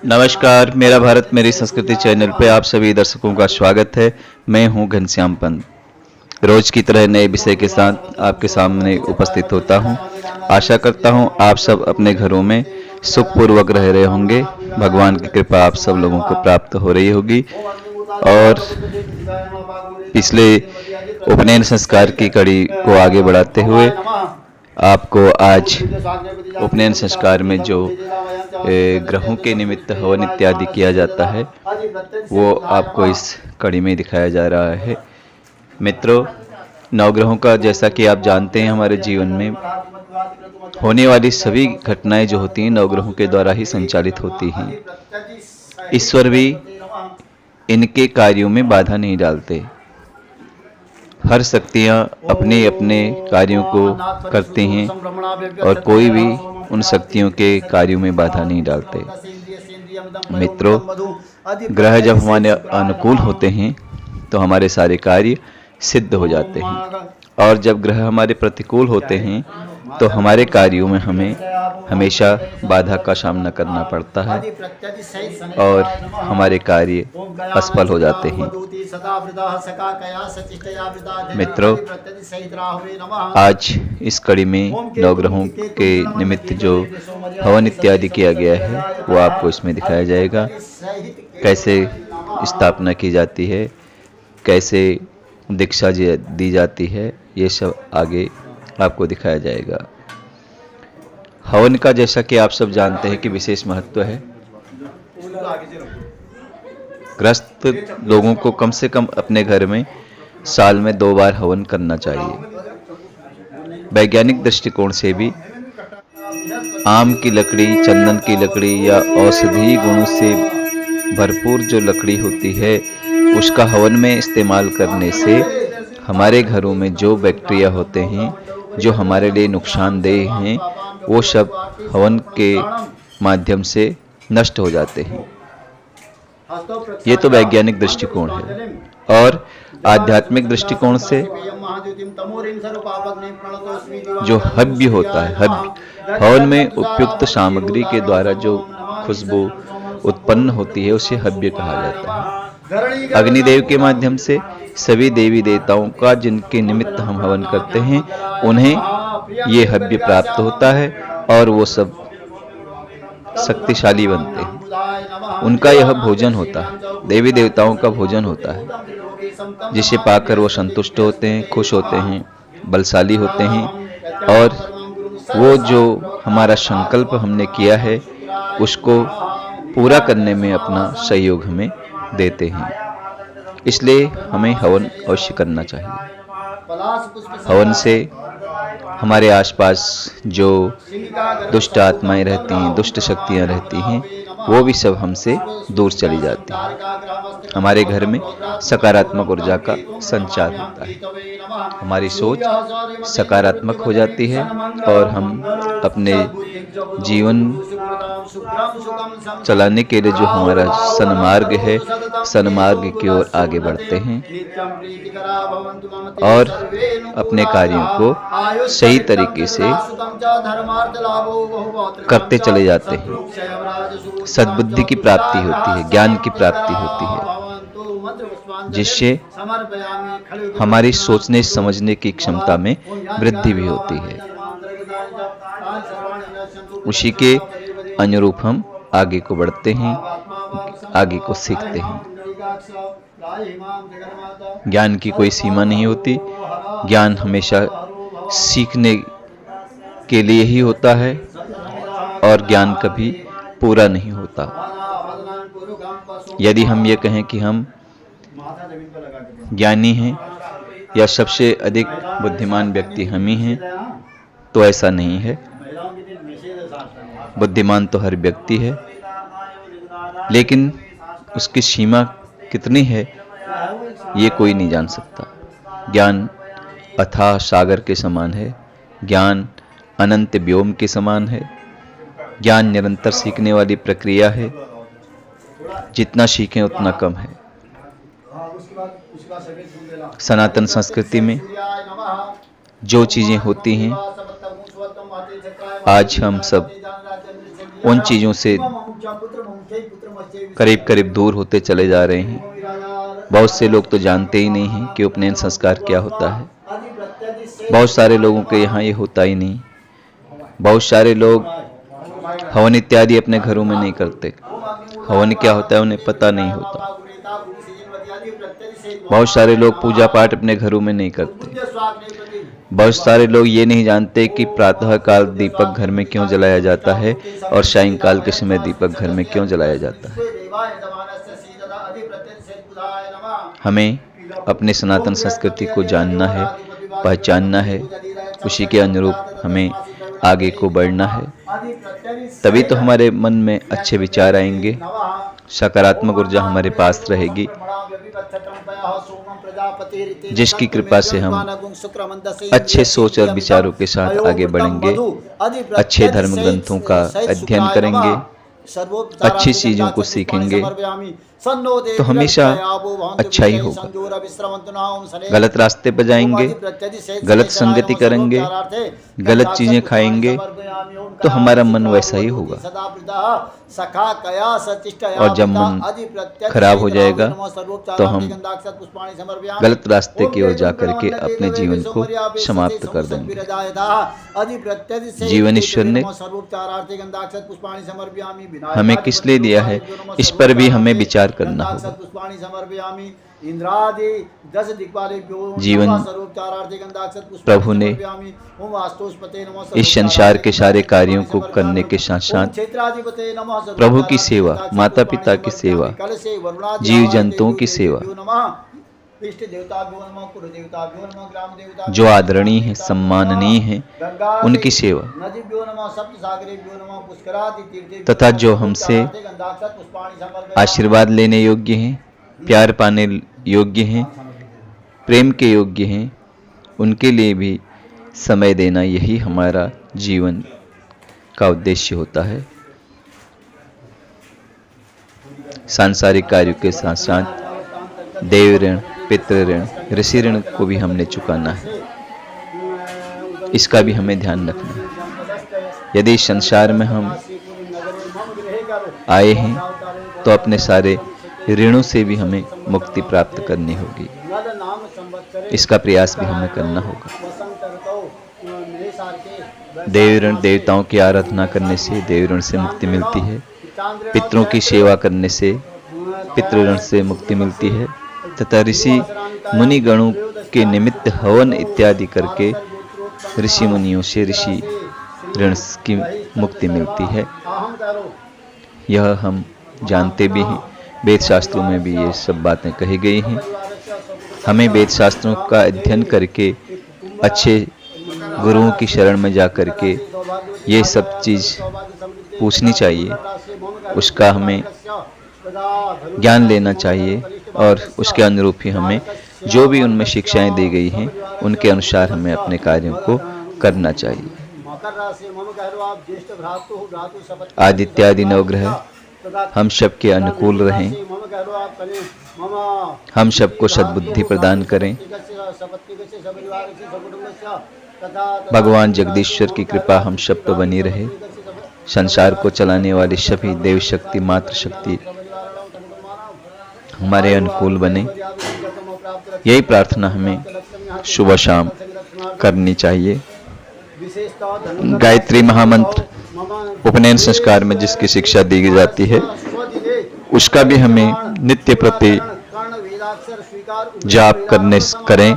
नमस्कार, मेरा भारत मेरी संस्कृति चैनल पे आप सभी दर्शकों का स्वागत है। मैं हूं घनश्याम पंत। रोज की तरह नए विषय के साथ आपके सामने उपस्थित होता हूं। आशा करता हूं आप सब अपने घरों में सुखपूर्वक रह रहे होंगे। भगवान की कृपा आप सब लोगों को प्राप्त हो रही होगी। और पिछले उपनयन संस्कार की कड़ी को आगे बढ़ाते हुए आपको आज उपनयन संस्कार में जो ग्रहों के निमित्त हवन इत्यादि किया जाता है वो आपको इस कड़ी में दिखाया जा रहा है। मित्रों, नवग्रहों का जैसा कि आप जानते हैं हमारे जीवन में होने वाली सभी घटनाएं जो होती हैं नवग्रहों के द्वारा ही संचालित होती हैं। ईश्वर भी इनके कार्यों में बाधा नहीं डालते। हर शक्तियां अपने अपने कार्यों को करती हैं और कोई भी उन शक्तियों के कार्यों में बाधा नहीं डालते। मित्रों, ग्रह जब हमारे अनुकूल होते हैं तो हमारे सारे कार्य सिद्ध हो जाते हैं, और जब ग्रह हमारे प्रतिकूल होते हैं तो हमारे कार्यों में हमें हमेशा बाधा का सामना करना पड़ता है और हमारे कार्य असफल हो जाते हैं। मित्रों, आज इस कड़ी में नवग्रहों के निमित्त जो हवन इत्यादि किया गया है वो आपको इसमें दिखाया जाएगा। कैसे स्थापना की जाती है, कैसे दीक्षा दी जाती है, ये सब आगे आपको दिखाया जाएगा। हवन का जैसा कि आप सब जानते हैं कि विशेष महत्व है। ग्रस्त लोगों को कम से कम अपने घर में साल में 2 बार हवन करना चाहिए। वैज्ञानिक दृष्टिकोण से भी आम की लकड़ी, चंदन की लकड़ी या औषधीय गुणों से भरपूर जो लकड़ी होती है उसका हवन में इस्तेमाल करने से हमारे घरों में जो बैक्टीरिया होते हैं जो हमारे लिए नुकसानदेह हैं वो सब हवन के माध्यम से नष्ट हो जाते हैं। ये तो वैज्ञानिक दृष्टिकोण है। और आध्यात्मिक दृष्टिकोण से जो हव्य होता है, हव्य हवन में उपयुक्त सामग्री के द्वारा जो खुशबू उत्पन्न होती है उसे हव्य कहा जाता है। अग्निदेव के माध्यम से सभी देवी देवताओं का जिनके निमित्त हम हवन करते हैं उन्हें ये हव्य प्राप्त होता है और वो सब शक्तिशाली बनते हैं। उनका यह भोजन होता है, देवी देवताओं का भोजन होता है, जिसे पाकर वो संतुष्ट होते हैं, खुश होते हैं, बलशाली होते हैं और वो जो हमारा संकल्प हमने किया है उसको पूरा करने में अपना सहयोग हमें देते हैं। इसलिए हमें हवन अवश्य करना चाहिए। हवन से हमारे आसपास जो दुष्ट आत्माएं रहती हैं, दुष्ट शक्तियां रहती हैं, वो भी सब हमसे दूर चली जाती हैं। हमारे घर में सकारात्मक ऊर्जा का संचार होता है, हमारी सोच सकारात्मक हो जाती है और हम अपने जीवन चलाने के लिए जो हमारा सन्मार्ग है, सन्मार्ग की ओर आगे बढ़ते हैं और अपने कार्यों को सही तरीके से करते चले जाते हैं। सद्बुद्धि की प्राप्ति होती है, ज्ञान की प्राप्ति होती है, जिससे हमारी सोचने समझने की क्षमता में वृद्धि भी होती है। उसी के अनुरूप हम आगे को बढ़ते हैं, आगे को सीखते हैं। ज्ञान की कोई सीमा नहीं होती। ज्ञान हमेशा सीखने के लिए ही होता है और ज्ञान कभी पूरा नहीं होता। यदि हम ये कहें कि हम ज्ञानी हैं या सबसे अधिक बुद्धिमान व्यक्ति हम ही हैं, तो ऐसा नहीं है। बुद्धिमान तो हर व्यक्ति है, लेकिन उसकी सीमा कितनी है ये कोई नहीं जान सकता। ज्ञान अथाह सागर के समान है, ज्ञान अनंत व्योम के समान है। ज्ञान निरंतर सीखने वाली प्रक्रिया है, जितना सीखें उतना कम है। सनातन संस्कृति में जो चीजें होती हैं आज हम सब उन चीज़ों से करीब करीब दूर होते चले जा रहे हैं। बहुत से लोग तो जानते ही नहीं हैं कि उपनयन संस्कार क्या होता है। बहुत सारे लोगों के यहाँ ये होता ही नहीं। बहुत सारे लोग हवन इत्यादि अपने घरों में नहीं करते। हवन क्या होता है उन्हें पता नहीं होता। बहुत सारे लोग पूजा पाठ अपने घरों में नहीं करते। बहुत सारे लोग ये नहीं जानते कि प्रातः काल दीपक घर में क्यों जलाया जाता है और सायंकाल के समय दीपक घर में क्यों जलाया जाता है। हमें अपने सनातन संस्कृति को जानना है, पहचानना है, उसी के अनुरूप हमें आगे को बढ़ना है। तभी तो हमारे मन में अच्छे विचार आएंगे, सकारात्मक ऊर्जा हमारे पास रहेगी, जिसकी कृपा से हम अच्छे सोच और विचारों के साथ आगे बढ़ेंगे, अच्छे धर्म ग्रंथों का अध्ययन करेंगे, अच्छी चीजों को सीखेंगे तो हमेशा अच्छा ही होगा। गलत रास्ते पर जाएंगे, गलत संगति करेंगे, गलत चीजें खाएंगे तो हमारा मन वैसा ही होगा। और जब मन खराब हो जाएगा तो हम गलत रास्ते की ओर जाकर के अपने जीवन को समाप्त कर देंगे। जीवन ईश्वर ने हमें किस लिए दिया है, इस पर भी हमें विचार करना होगा। जीवन प्रभु ने इस संसार के सारे कार्यों को करने के साथ साथ प्रभु की सेवा, माता पिता की सेवा, जीव जंतुओं की सेवा, जो आदरणीय है, सम्माननीय है, उनकी सेवा, तथा जो हमसे आशीर्वाद लेने योग्य हैं, प्यार पाने योग्य हैं, प्रेम के योग्य हैं, उनके लिए भी समय देना, यही हमारा जीवन का उद्देश्य होता है। सांसारिक कार्यों के साथ साथ देव ऋण, पितृ ऋण, ऋषि ऋण को भी हमने चुकाना है। इसका भी हमें ध्यान रखना है। यदि संसार में हम आए हैं तो अपने सारे ऋणों से भी हमें मुक्ति प्राप्त करनी होगी। इसका प्रयास भी हमें करना होगा। देव ऋण, देवताओं की आराधना करने से देव ऋण से मुक्ति मिलती है। पितरों की सेवा करने से पितृ ऋण से मुक्ति मिलती है, तथा ऋषि मुनि गणों के निमित्त हवन इत्यादि करके ऋषि मुनियों से ऋषि ऋण की मुक्ति मिलती है। यह हम जानते भी हैं। वेद शास्त्रों में भी ये सब बातें कही गई हैं। हमें वेद शास्त्रों का अध्ययन करके, अच्छे गुरुओं की शरण में जा करके ये सब चीज़ पूछनी चाहिए, उसका हमें ज्ञान लेना चाहिए और उसके अनुरूप ही हमें जो भी उनमें शिक्षाएं दी गई हैं उनके अनुसार हमें अपने कार्यों को करना चाहिए। आदित्यादि नवग्रह हम सब के अनुकूल रहें, हम सबको सद्बुद्धि प्रदान करें। भगवान जगदीश्वर की कृपा हम सब पर बनी रहे। संसार को चलाने वाली सभी देव शक्ति, मातृ शक्ति हमारे अनुकूल बने, यही प्रार्थना हमें सुबह शाम करनी चाहिए। गायत्री महामंत्र उपनयन संस्कार में जिसकी शिक्षा दी जाती है उसका भी हमें नित्य प्रति जाप करें।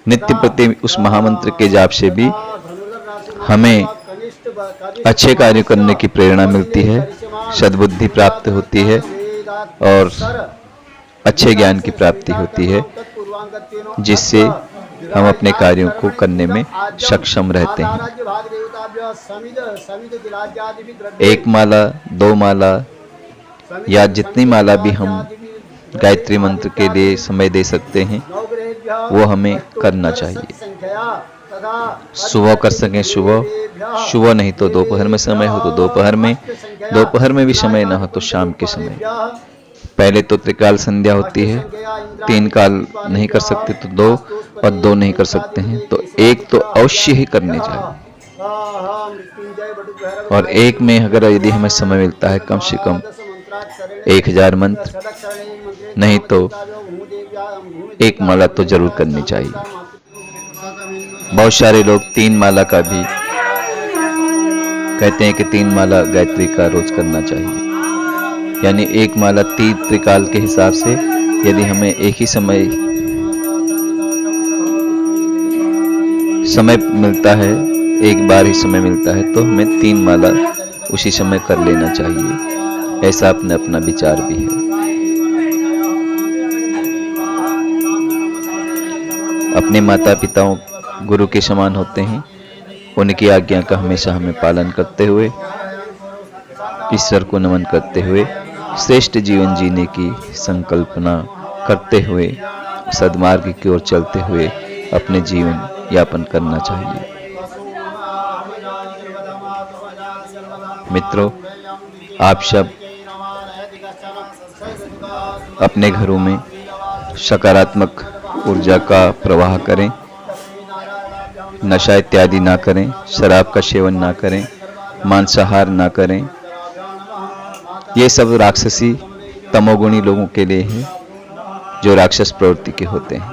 नित्य प्रति उस महामंत्र के जाप से भी हमें अच्छे कार्य करने की प्रेरणा मिलती है, सद्बुद्धि प्राप्त होती है और अच्छे ज्ञान की प्राप्ति होती है, जिससे हम अपने कार्यों को करने में सक्षम रहते हैं। एक माला, दो माला या जितनी माला भी हम गायत्री मंत्र के लिए समय दे सकते हैं वो हमें करना चाहिए। सुबह कर सकें सुबह नहीं तो दोपहर में समय हो तो दोपहर में भी समय ना हो तो शाम के समय। पहले तो त्रिकाल संध्या होती है, 3 काल नहीं कर सकते तो 2 और 2 नहीं कर सकते हैं तो 1 तो अवश्य ही करने चाहिए। और एक में अगर यदि हमें समय मिलता है कम से कम 1000 मंत्र, नहीं तो एक माला तो जरूर करनी चाहिए। बहुत सारे लोग 3 माला का भी कहते हैं कि 3 माला गायत्री का रोज करना चाहिए, यानी एक माला 3 त्रिकाल के हिसाब से यदि हमें एक ही समय मिलता है, एक बार ही समय मिलता है, तो हमें 3 माला उसी समय कर लेना चाहिए। ऐसा अपने अपना विचार भी है। अपने माता पिताओं गुरु के समान होते हैं, उनकी आज्ञा का हमेशा हमें पालन करते हुए, ईश्वर को नमन करते हुए, श्रेष्ठ जीवन जीने की संकल्पना करते हुए, सद्मार्ग की ओर चलते हुए अपने जीवन यापन करना चाहिए। मित्रों, आप सब अपने घरों में सकारात्मक ऊर्जा का प्रवाह करें, नशा इत्यादि ना करें, शराब का सेवन ना करें, मांसाहार ना करें। ये सब राक्षसी तमोगुणी लोगों के लिए है, जो राक्षस प्रवृत्ति के होते हैं।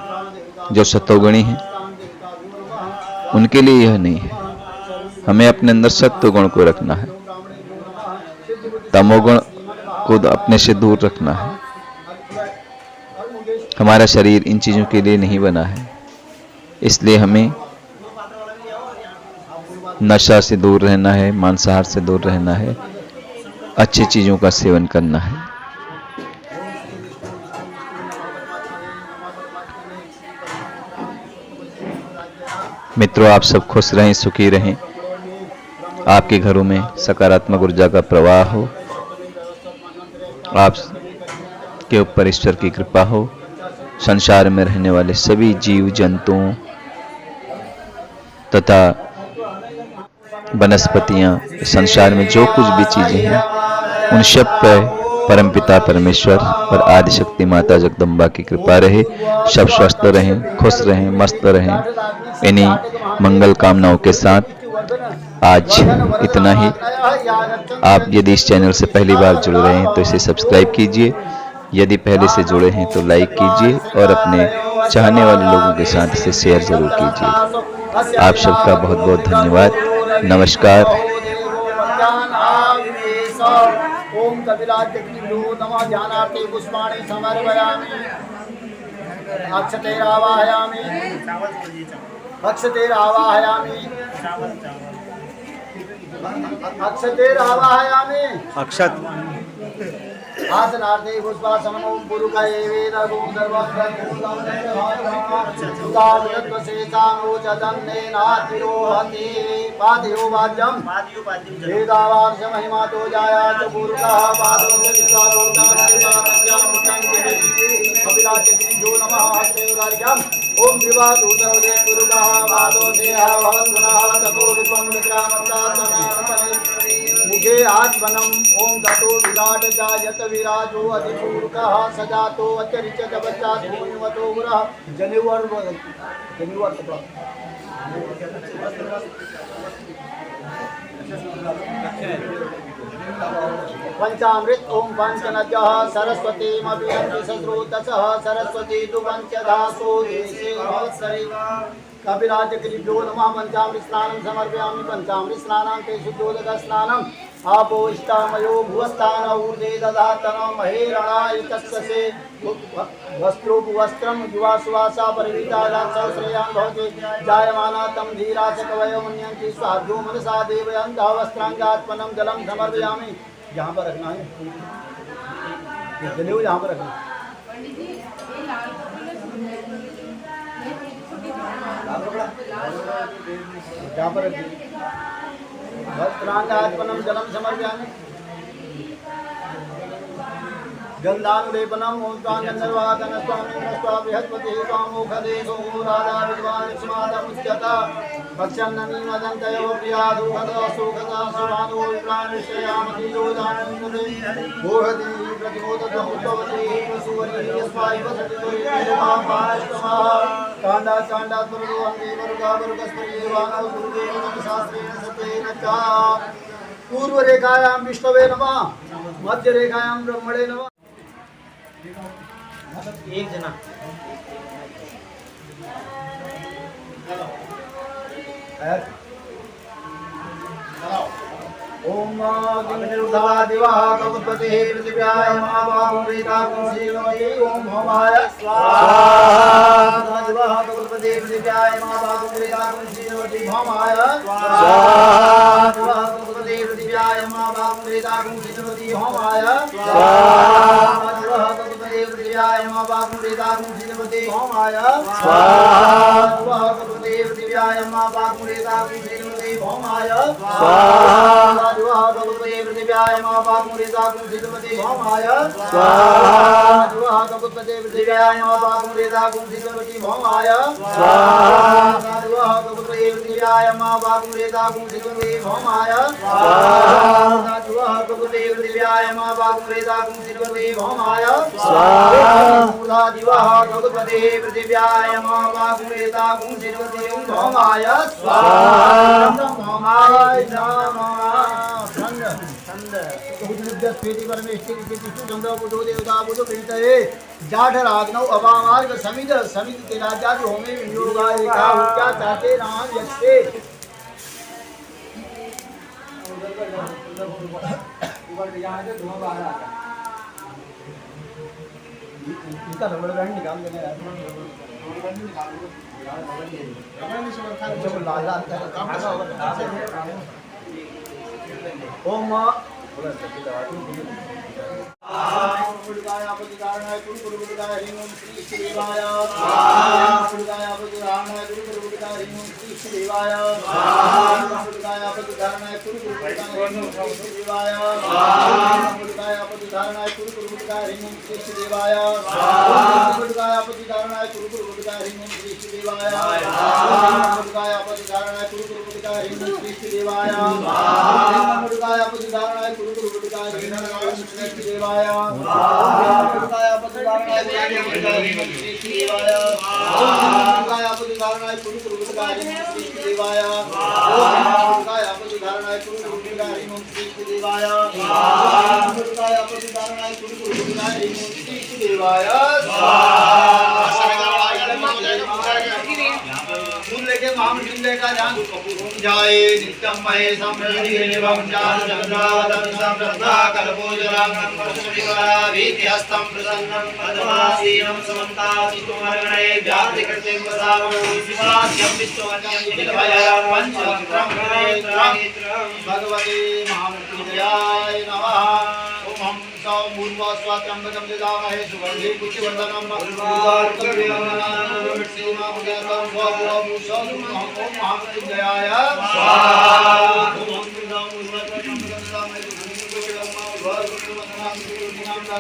जो सतोगुणी हैं उनके लिए यह नहीं है। हमें अपने अंदर सत्व गुण को रखना है, तमोगुण को अपने से दूर रखना है। हमारा शरीर इन चीजों के लिए नहीं बना है, इसलिए हमें नशा से दूर रहना है, मांसाहार से दूर रहना है, अच्छी चीजों का सेवन करना है। मित्रों, आप सब खुश रहें, सुखी रहें, आपके घरों में सकारात्मक ऊर्जा का प्रवाह हो, आप के ऊपर ईश्वर की कृपा हो। संसार में रहने वाले सभी जीव जंतुओं तथा वनस्पतियां, संसार में जो कुछ भी चीजें हैं, उन सब पर परमपिता परमेश्वर और आदिशक्ति माता जगदम्बा की कृपा रहे। सब स्वस्थ रहें, खुश रहें, मस्त रहें। इन्हीं मंगल कामनाओं के साथ आज इतना ही। आप यदि इस चैनल से पहली बार जुड़ रहे हैं तो इसे सब्सक्राइब कीजिए, यदि पहले से जुड़े हैं तो लाइक कीजिए और अपने चाहने वाले लोगों के साथ इसे शेयर जरूर कीजिए। आप सबका बहुत बहुत धन्यवाद। नमस्कार। ओम कपिलाभ्यो नमः। ध्यानार्थे पुष्पाणि समर्पयामि। अक्षतेरावाहयामि। अक्षतेरावाहयामि। अक्षतेरावाहयामि। अक्षत आसनार्थे पुष्पासनम्। ओम पुरुषये वेदगुं सर्वं ब्रह्मोचदन्नेनातिरोहति। पादयो वाद्यं वेदावार्ष महिमा तो जाया च पुरुषः पादो कपिलाचक्रिभ्यो नमः। हस्तेवर्घ्यम्। ओम विवादूतरदे पुरुषः पादो देहः भवन्पुनः ततो विश्वं विक्रामन्तात्मनात्मने मुखे आत्मनम्। ओम गतो विराट जायत विराजो अधिपूर्वकः सजातो अत्यरिच्यत बच्चात् भूमिवतो गुरः। जनेवर पंचामृत। ओम पंचनद्यः सरस्वतीमभियन्ति सस्रोतसः। सरस्वती तु पंचधासो देशे भवत्सरे। कपिलाचक्रिभ्यो नमः। पंचामृत स्नानं समर्पयामि। पंचामृत स्नानान्ते शुद्धोदक स्नानम्। आपोष्टामयो भुवस्थान ऊर्ध्वे दधातन महेरणाय तत्ससे। वस्त्रोपवस्त्रं युवासुवासा परिवीतायात् सहस्रयां भवति। जायमाना तं धीरा च कवयो मन्यन्ति। स्वाभ्यो मनसा देवयन्तः। वस्त्राङ्गात्मनं जलं समर्पयामि। यहाँ पर रखना है, जनेऊ यहाँ पर रखना। यहाँ पर वस्त्राङ्गात्मनं जलं समर्पयामि। गन्धानुलेपनम् ॐ स्वाङ्गन्धर्वादन स्वामिनः स्वा बृहस्पतिः स्वामोखदे सोमो राजा विद्वान् स्मादमुच्यत भक्षन्नमीमदन्तयो प्रियादुःखदा सुखदा सुरादो विप्राणिष्यामतियोदानन्दे भोहति प्रतिबोधतमुद्भवति प्रसुवरिः स्वायि वसतितुरिः काण्डा चाण्डात्मरुदो अन्ते वरुगा वरुगस्परिदेवानव गुरुदेव शास्त्रेण सत्येन च पूर्वरेखायां विष्णवे नमः मध्यरेखायां ब्रह्मणे नमः एक जना ओम अग्निर्धा दिवा कपपते पृथिव्याय महाबाहुरेता कुंसीलमये ओम होमाय स्वाहा दिवा कपपते पृथिव्याय महाबाहुरेता कुंसीलमये होमाय स्वाहा दिवा कपपते पृथिव्याय महाबाहुरेता कुंसीलमये होमाय स्वाहा दिवा कपपते पृथिव्याय महाबाहुरेता कुंसीलमये होमाय स्वाहा दिवा कपपते पृथिव्याय महाबाहुरेता कुंसीलमये होमाय स्वाहा दिवा कपपते पृथिव्याय महाबाहुरेता कुंसीलमये होमाय स्वाहा दिवा कपपते पृथिव्याय महाबाहुरेता कुंसीलमये होमाय स्वाहा दिवा कपपते पृथिव्याय महाबाहुरेता कुंसीलमये होमाय स्वाहा दिवा कपपते पृथिव्याय महाबाहुरेता कुंसीलमये होमाय स्वाहा दिवा कपपते पृथिव्याय महाबाहुरेता कुंसीलमये होमाय स्वाहा होमाय नमः जाठराग्नौ अवामार्ग समित समित के राजा जो होमे विनियोगाय का क्या चाहते राम यक्षे इसका रबड़ बैंड निकाल देना यार जब लाल लाल काम ओम पुरुषाय पुरुषाय ह्रीं ओम श्री शिवाय पुरुषाय पुरुषाय पुरुषाय ह्रीं ओम श्री शिवाय पुरुषाय पुरुषाय पुरुषाय ह्रीं ओम श्री शिवाय पुरुषाय पुरुषाय पुरुषाय ह्रीं ओम श्री शिवाय पुरुषाय पुरुषाय पुरुषाय ह्रीं ओम श्री शिवाय पुरुषाय पुरुषाय पुरुषाय ह्रीं ओम श्री शिवाय पुरुषाय पुरुषाय पुरुषाय ह्रीं ओम श्री शिवाय पुरुषाय पुरुषाय श्री शिवाय पुरुषाय पुरुषाय पुरुषाय श्री शिवाय पुरुषाय पुरुषाय पुरुषाय श्री शिवाय पुरुषाय पुरुषाय पुरुषाय श्री शिवाय लेके महामृत्युंजय का ध्यान जाए नित्यम महे समृद्धिर्निभं जान चंद्रावतं समृद्धा कल्पोजलांगं परशुनिकरा वीत्यस्तं प्रसन्नं पद्मासीनं समन्तासितुमर्गणे व्याधिकृतिं वसावं शिवास्यं विश्ववन्यं निलभयं पंचवक्त्रं नेत्रं भगवते महामृत्युंजयाय नमः ओम मूर्वास्वात्रंबकं ददामहे सुगंधि पुष्टिवर्धनं उर्वारुकविवन्दनं श्रीमामुदयं स्वाभूषं ओम महामृत्युंजयाय स्वाहा ओम मूर्वास्वात्रंबकं ददामहे सुगंधि पुष्टिवर्धनं उर्वारुकविवन्दनं श्रीमामुदयं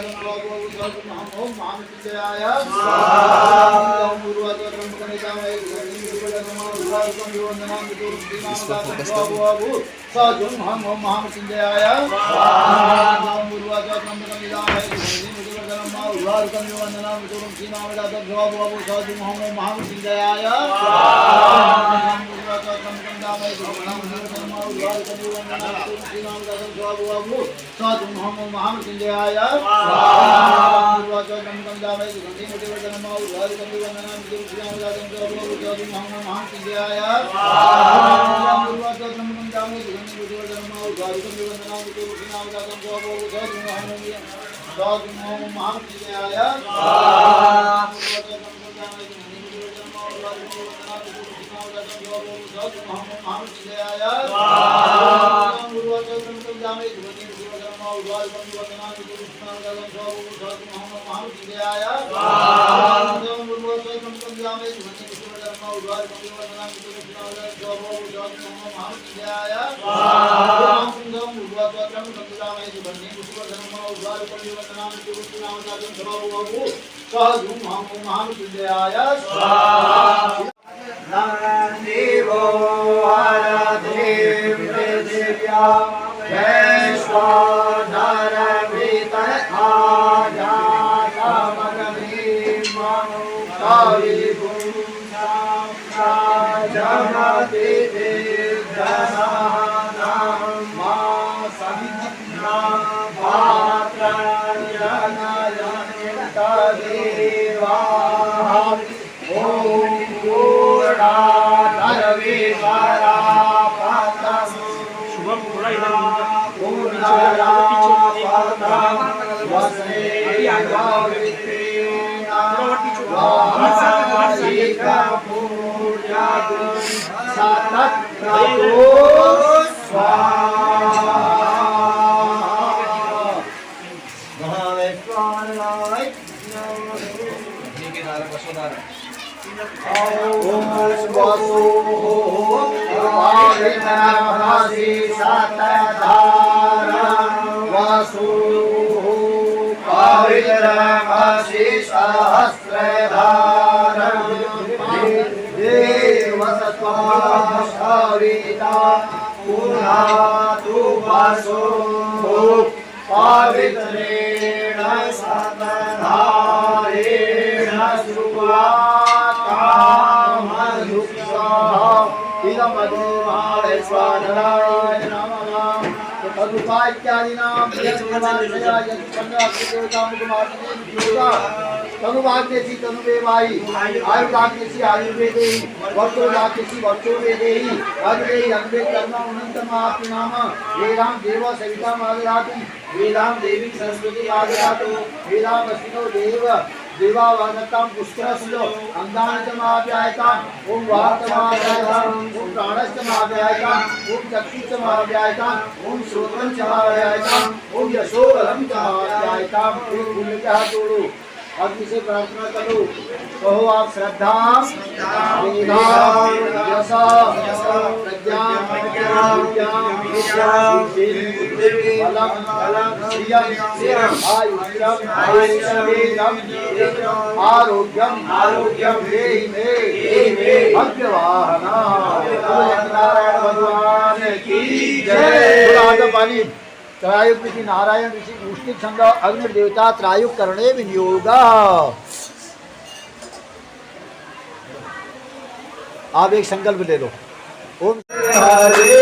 ओम महामृत्युंजयाय स्वाहा ओम मूर्वास्वात्रंबकं ददामहे सुगंधि पुष्टिवर्धनं उर्वारुकविवन्दनं श्रीमामुदयं स्वाभूषं ओम महामृत्युंजयाय स्वाहा ओम मूर्वास्वात्रंबकं देवो आराधे देव्या वैश्वानर पवित्रेण सतधारेण स्वाधराय नमः। तदुपा इत्यादि नाम तनुभाग्यसी तनुवेवाई आयुर्भाग्यसी आयुर्वेदे वर्तोभाग्यसी वर्तोवेदे अग्रे अग्रे कर्म उन्नतमाप्नुनाम वेदां देव सविता माददातु वेदां देवी सरस्वती माददातु वेदां वसिनो देव देवावागतां पुष्करस्य अंगानतमाप्यायताम् ओम वाक्तमाप्यायताम् ओम प्राणस्तमाप्यायताम् ओम चक्षुस्तमाप्यायताम् ओम श्रोत्रंचमाप्यायताम् ओम यशोबलंचमाप्यायताम् एक पुण्य का जोड़ो अग्नि से प्रार्थना करो कहो आप श्रद्धा आरोग्यम आरोग्यम भगवान की जय। पानी त्रायुक ऋषि नारायण ऋषि मुष्टिक छंद अग्निदेवता त्रायुक करणे विनियोग। आप एक संकल्प ले लो। ओम हरे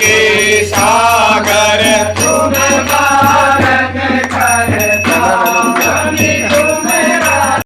के साथ